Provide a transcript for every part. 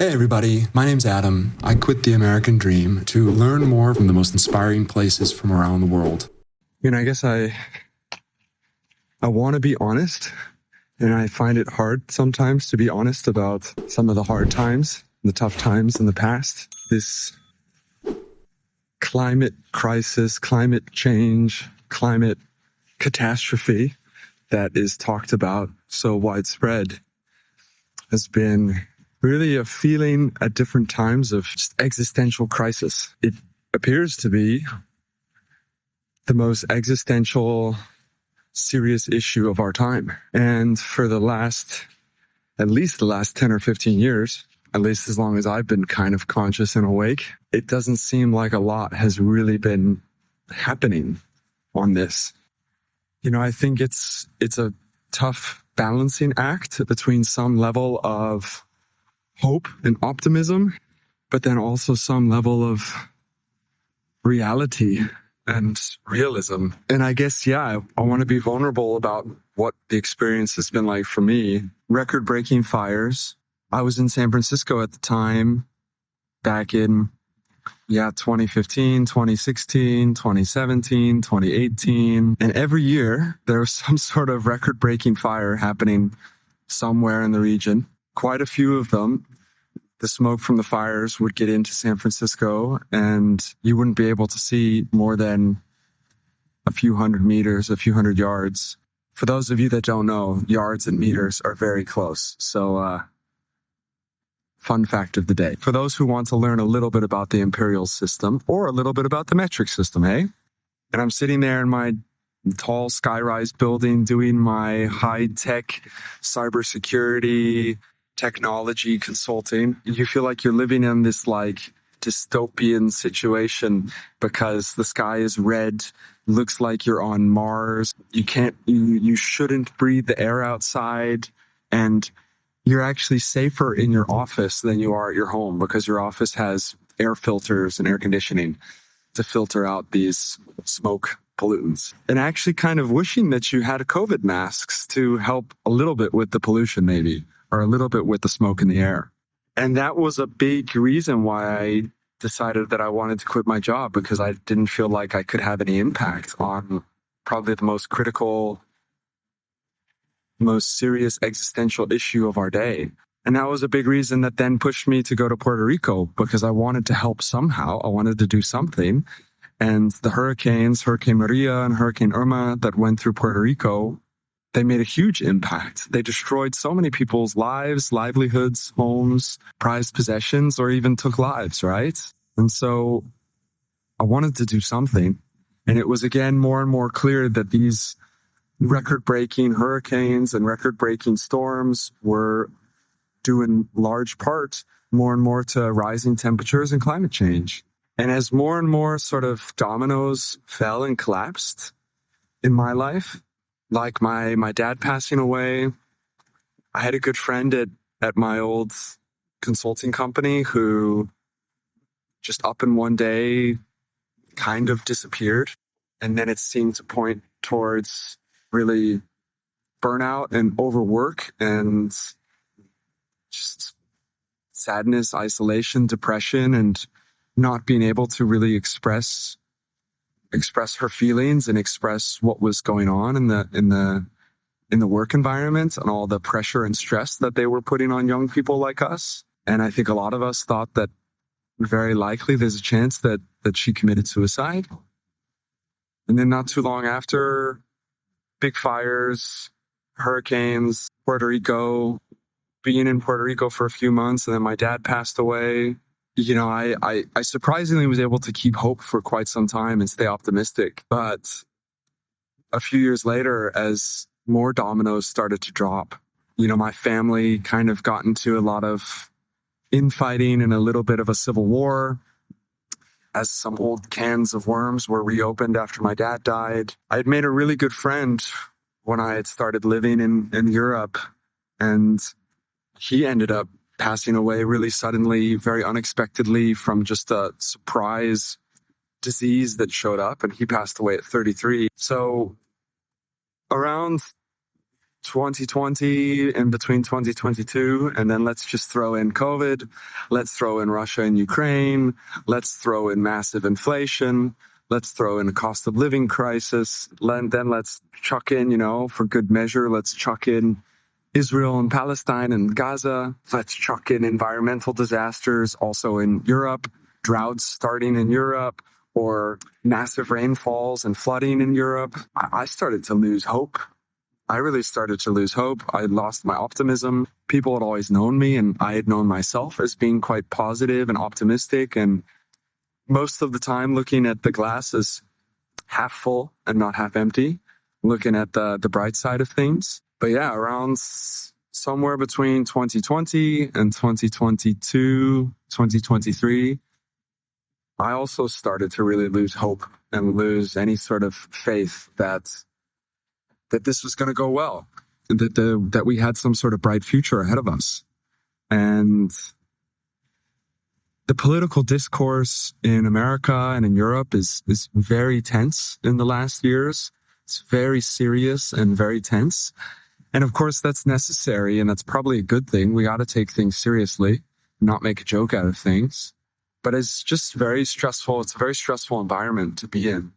Hey everybody, my name's Adam. I quit the American dream to learn more from the most inspiring places from around the world. I guess I want to be honest, and I find it hard sometimes to be honest about some of the hard times, the tough times in the past. This climate crisis, climate change, climate catastrophe that is talked about so widespread has been really a feeling at different times of just existential crisis. It appears to be the most existential, serious issue of our time. And for at least the last 10 or 15 years, at least as long as I've been kind of conscious and awake, it doesn't seem like a lot has really been happening on this. I think it's a tough balancing act between some level of hope and optimism, but then also some level of reality and realism. And I guess, I want to be vulnerable about what the experience has been like for me. Record-breaking fires. I was in San Francisco at the time, back in 2015, 2016, 2017, 2018. And every year there was some sort of record-breaking fire happening somewhere in the region. Quite a few of them. The smoke from the fires would get into San Francisco and you wouldn't be able to see more than a few hundred meters, a few hundred yards. For those of you that don't know, yards and meters are very close. So, fun fact of the day. For those who want to learn a little bit about the imperial system or a little bit about the metric system, And I'm sitting there in my tall skyrise building doing my high-tech cybersecurity technology consulting. You feel like you're living in this dystopian situation because the sky is red, looks like you're on Mars. You shouldn't breathe the air outside, and you're actually safer in your office than you are at your home because your office has air filters and air conditioning to filter out these smoke pollutants. And actually kind of wishing that you had COVID masks to help a little bit with the pollution maybe, or a little bit with the smoke in the air. And that was a big reason why I decided that I wanted to quit my job, because I didn't feel like I could have any impact on probably the most critical, most serious existential issue of our day. And that was a big reason that then pushed me to go to Puerto Rico, because I wanted to help somehow. I wanted to do something. And the hurricanes, Hurricane Maria and Hurricane Irma that went through Puerto Rico, they made a huge impact. They destroyed so many people's lives, livelihoods, homes, prized possessions, or even took lives, right? And so I wanted to do something. And it was again more and more clear that these record-breaking hurricanes and record-breaking storms were due in large part more and more to rising temperatures and climate change. And as more and more sort of dominoes fell and collapsed in my life, like my dad passing away, I had a good friend at my old consulting company who just up in one day kind of disappeared. And then it seemed to point towards really burnout and overwork and just sadness, isolation, depression, and not being able to really express her feelings and express what was going on in the work environment and all the pressure and stress that they were putting on young people like us. And I think a lot of us thought that very likely there's a chance that she committed suicide. And then not too long after, big fires, hurricanes, Puerto Rico, being in Puerto Rico for a few months, and then my dad passed away. I surprisingly was able to keep hope for quite some time and stay optimistic. But a few years later, as more dominoes started to drop, my family kind of got into a lot of infighting and a little bit of a civil war, as some old cans of worms were reopened after my dad died. I had made a really good friend when I had started living in Europe, and he ended up passing away really suddenly, very unexpectedly, from just a surprise disease that showed up, and he passed away at 33. So around 2020 in between 2022, and then let's just throw in COVID, let's throw in Russia and Ukraine, let's throw in massive inflation, let's throw in a cost of living crisis, then let's chuck in, for good measure, let's chuck in Israel and Palestine and Gaza, let's chuck in environmental disasters also in Europe, droughts starting in Europe, or massive rainfalls and flooding in Europe. I started to lose hope. I really started to lose hope. I had lost my optimism. People had always known me, and I had known myself as being quite positive and optimistic, and most of the time looking at the glass as half full and not half empty, looking at the bright side of things. But yeah, around somewhere between 2020 and 2022, 2023, I also started to really lose hope and lose any sort of faith that this was going to go well, that we had some sort of bright future ahead of us. And the political discourse in America and in Europe is very tense in the last years. It's very serious and very tense. And of course, that's necessary, and that's probably a good thing. We got to take things seriously, not make a joke out of things. But it's just very stressful. It's a very stressful environment to be in.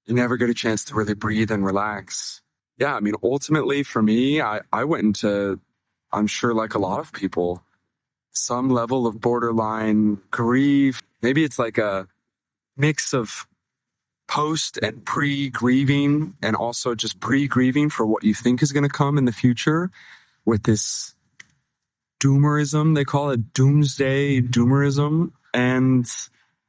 You never get a chance to really breathe and relax. Yeah, ultimately for me, I went into, I'm sure like a lot of people, some level of borderline grief. Maybe it's like a mix of post and pre-grieving, and also just pre-grieving for what you think is going to come in the future with this doomerism. They call it doomsday doomerism. And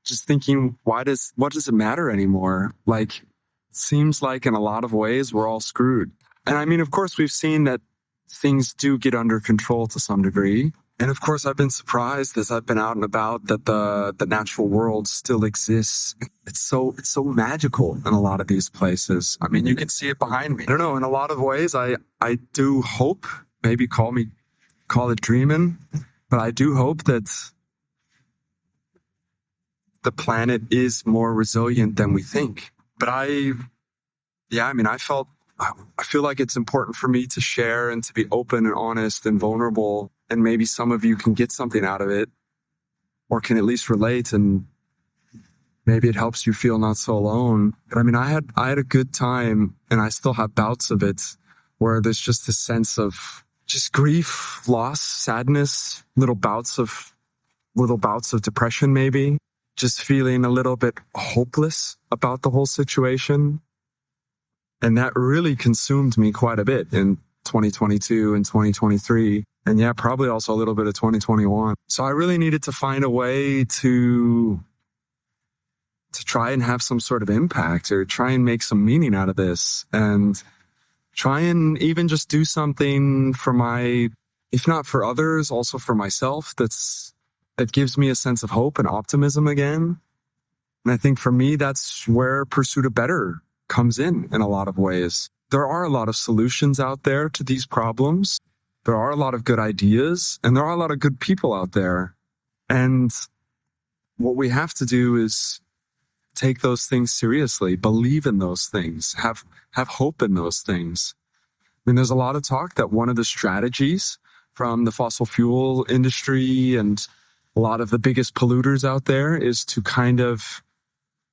just thinking, what does it matter anymore? Like, it seems like in a lot of ways we're all screwed. And of course, we've seen that things do get under control to some degree. And of course, I've been surprised as I've been out and about that the natural world still exists. It's so magical in a lot of these places. You can see it behind me. I don't know. In a lot of ways, I do hope. Maybe call it dreaming, but I do hope that the planet is more resilient than we think. But I feel like it's important for me to share and to be open and honest and vulnerable. And maybe some of you can get something out of it, or can at least relate, and maybe it helps you feel not so alone. But I had a good time, and I still have bouts of it where there's just a sense of just grief, loss, sadness, little bouts of depression, maybe. Just feeling a little bit hopeless about the whole situation. And that really consumed me quite a bit in 2022 and 2023. And yeah, probably also a little bit of 2021. So I really needed to find a way to try and have some sort of impact, or try and make some meaning out of this, and try and even just do something for if not for others, also for myself, that gives me a sense of hope and optimism again. And I think for me, that's where Pursuit of Better comes in a lot of ways. There are a lot of solutions out there to these problems. There are a lot of good ideas, and there are a lot of good people out there. And what we have to do is take those things seriously, believe in those things, have hope in those things. There's a lot of talk that one of the strategies from the fossil fuel industry and a lot of the biggest polluters out there is to kind of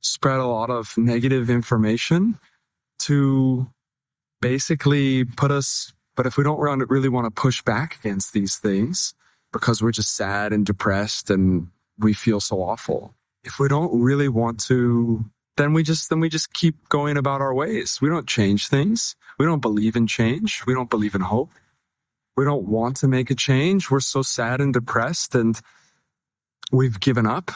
spread a lot of negative information to basically but if we don't really want to push back against these things because we're just sad and depressed and we feel so awful. If we don't really want to, then we just keep going about our ways. We don't change things. We don't believe in change. We don't believe in hope. We don't want to make a change. We're so sad and depressed, and we've given up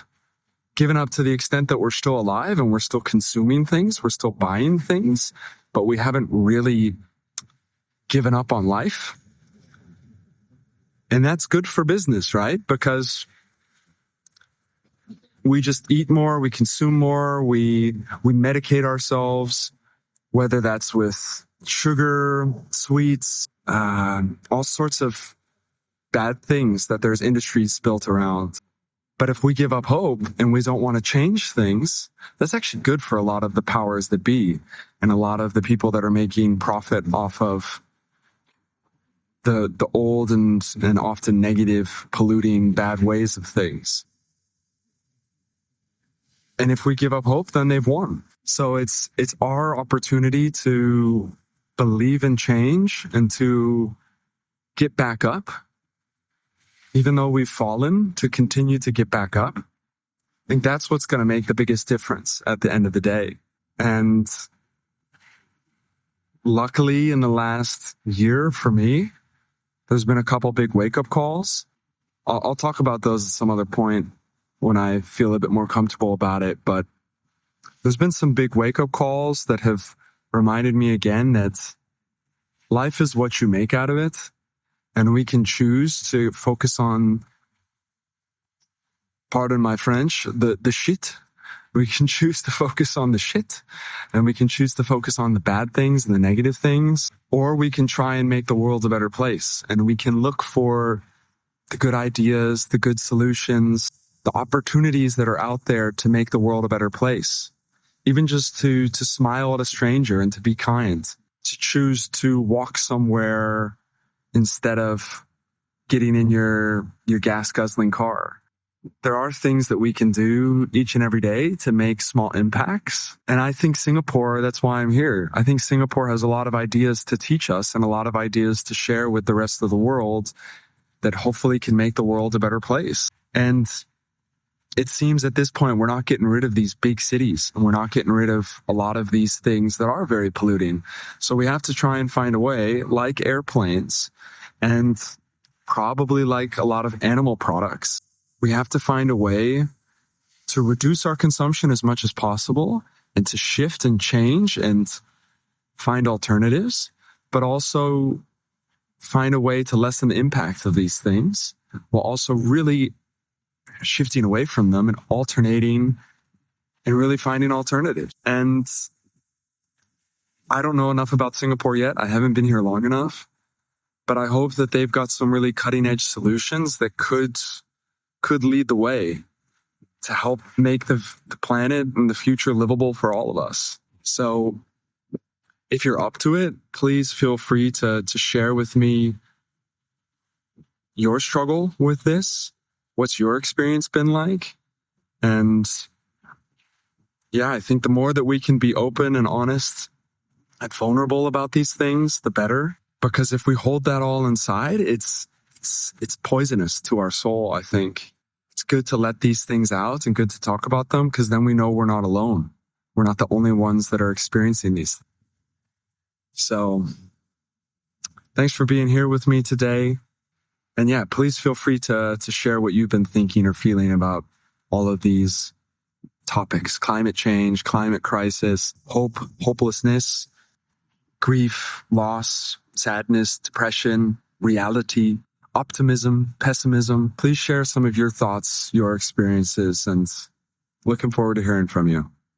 to the extent that we're still alive and we're still consuming things. We're still buying things, but we haven't really given up on life. And that's good for business, right? Because we just eat more, we consume more, we medicate ourselves, whether that's with sugar, sweets, all sorts of bad things that there's industries built around. But if we give up hope and we don't want to change things, that's actually good for a lot of the powers that be and a lot of the people that are making profit off of the old and often negative, polluting, bad ways of things. And if we give up hope, then they've won. So it's our opportunity to believe in change and to get back up. Even though we've fallen, to continue to get back up. I think that's what's going to make the biggest difference at the end of the day. And luckily, in the last year for me, there's been a couple big wake-up calls. I'll talk about those at some other point when I feel a bit more comfortable about it. But there's been some big wake-up calls that have reminded me again that life is what you make out of it. And we can choose to focus on, pardon my French, the shit. We can choose to focus on the shit, and we can choose to focus on the bad things and the negative things, or we can try and make the world a better place. And we can look for the good ideas, the good solutions, the opportunities that are out there to make the world a better place. Even just to smile at a stranger and to be kind, to choose to walk somewhere instead of getting in your gas guzzling car. There are things that we can do each and every day to make small impacts. And I think Singapore, that's why I'm here. I think Singapore has a lot of ideas to teach us and a lot of ideas to share with the rest of the world that hopefully can make the world a better place. And it seems at this point, we're not getting rid of these big cities, and we're not getting rid of a lot of these things that are very polluting. So we have to try and find a way, like airplanes, and probably like a lot of animal products. We have to find a way to reduce our consumption as much as possible and to shift and change and find alternatives, but also find a way to lessen the impact of these things while also really shifting away from them and alternating and really finding alternatives. And I don't know enough about Singapore yet. I haven't been here long enough, but I hope that they've got some really cutting edge solutions that could lead the way to help make the planet and the future livable for all of us. So if you're up to it, please feel free to share with me your struggle with this. What's your experience been like? And yeah, I think the more that we can be open and honest and vulnerable about these things, the better. Because if we hold that all inside, it's poisonous to our soul, I think. It's good to let these things out and good to talk about them, because then we know we're not alone. We're not the only ones that are experiencing these. So thanks for being here with me today. And yeah, please feel free to share what you've been thinking or feeling about all of these topics: climate change, climate crisis, hope, hopelessness, grief, loss, sadness, depression, reality, optimism, pessimism. Please share some of your thoughts, your experiences, and looking forward to hearing from you.